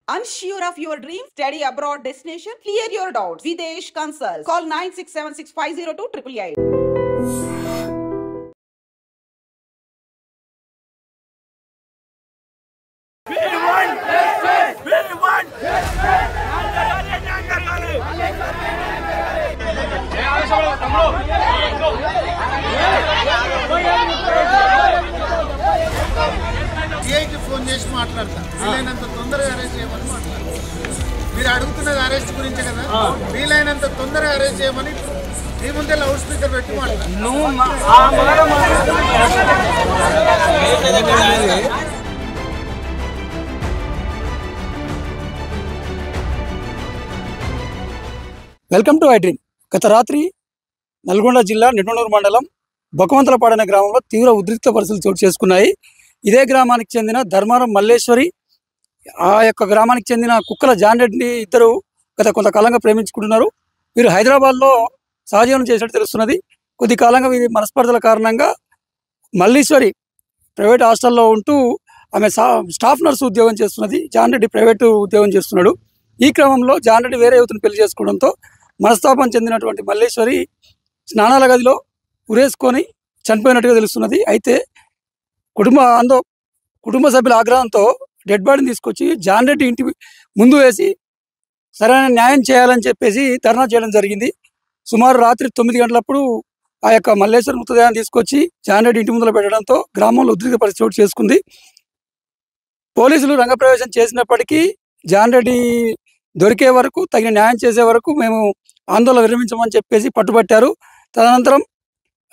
Unsure of your dream? Study abroad destination? Clear your doubts. Videsh Consult. Call 9676502888. Phone చేసి మాట్లాడతా వీలైనంత తొందరగా arrest చేయమని మాట్లాడతా. మీరు అడుగుతున్నది అరెస్ట్ గురించే కదా, వీలైనంత తొందరగా అరెస్ట్ చేయమని మీ ముందే లౌడ్ స్పీకర్ పెట్టి మాట్లాడతా. Welcome to I dream. గత రాత్రి నల్గొండ జిల్లా నిడమనూరు మండలం బొక్కవంతలపాడు అనే గ్రామంలో తీవ్ర ఉద్రిక్త పరిస్థితులు చోటు చేసుకున్నాయి. ఇదే గ్రామానికి చెందిన ధర్మారం మల్లేశ్వరి, ఆ యొక్క గ్రామానికి చెందిన కుక్కల జాన్ రెడ్డిని ఇద్దరు గత కొంతకాలంగా ప్రేమించుకుంటున్నారు. వీరు హైదరాబాద్లో సహజీవనం చేసినట్టు తెలుస్తున్నది. కొద్ది కాలంగా వీరి మనస్పర్ధల కారణంగా మల్లేశ్వరి ప్రైవేట్ హాస్టల్లో ఉంటూ ఆమె స్టాఫ్ నర్సు ఉద్యోగం చేస్తున్నది, జాన్ రెడ్డి ప్రైవేటు ఉద్యోగం చేస్తున్నాడు. ఈ క్రమంలో జాన్ రెడ్డి వేరే యువతను పెళ్లి చేసుకోవడంతో మనస్తాపం చెందినటువంటి మల్లేశ్వరి స్నానాల గదిలో ఉరేసుకొని చనిపోయినట్టుగా తెలుస్తున్నది. అయితే కుటుంబ సభ్యుల ఆగ్రహంతో డెడ్ బాడీని తీసుకొచ్చి జాన్ రెడ్డి ఇంటి ముందు వేసి సరైన న్యాయం చేయాలని చెప్పేసి ధర్నా చేయడం జరిగింది. సుమారు రాత్రి 9 గంటలప్పుడు ఆ యొక్క మల్లేశ్వరి మృతదేహాన్ని తీసుకొచ్చి జాన్ రెడ్డి ఇంటి ముందులో పెట్టడంతో గ్రామంలో ఉద్రిక్త పరిస్థితి చోటు చేసుకుంది. పోలీసులు రంగప్రవేశం చేసినప్పటికీ జాన్ రెడ్డి దొరికే వరకు, తగిన న్యాయం చేసే వరకు మేము ఆందోళన విరమించమని చెప్పేసి పట్టుబట్టారు. తదనంతరం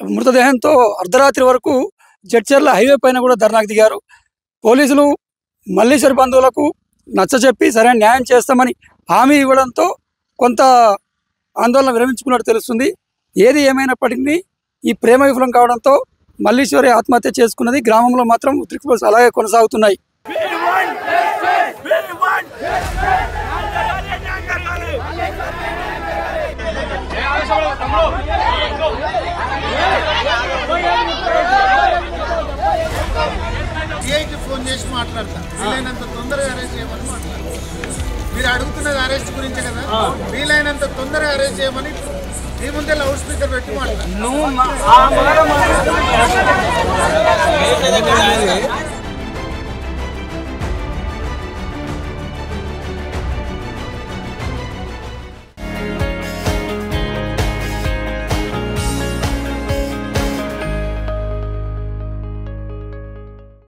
మృతదేహంతో అర్ధరాత్రి వరకు జడ్చర్ల హైవే పైన కూడా ధర్నాకు దిగారు. పోలీసులు మల్లేశ్వరి బంధువులకు నచ్చచెప్పి సరైన న్యాయం చేస్తామని హామీ ఇవ్వడంతో కొంత ఆందోళన విరమించుకున్నట్టు తెలుస్తుంది. ఏది ఏమైనప్పటికీ ఈ ప్రేమ విఫలం కావడంతో మల్లేశ్వరి ఆత్మహత్య చేసుకున్నది. గ్రామంలో మాత్రం ఉద్రిక్త పరిస్థితులు అలాగే కొనసాగుతున్నాయి. ఫోన్ చేసి మాట్లాడతా వీలైనంత తొందరగా అరెస్ట్ చేయమని మాట్లాడతా. మీరు అడుగుతున్నది అరెస్ట్ గురించే కదా, వీలైనంత తొందరగా అరెస్ట్ చేయమని మీ ముందే లౌడ్ స్పీకర్ పెట్టి మాట్లాడతా.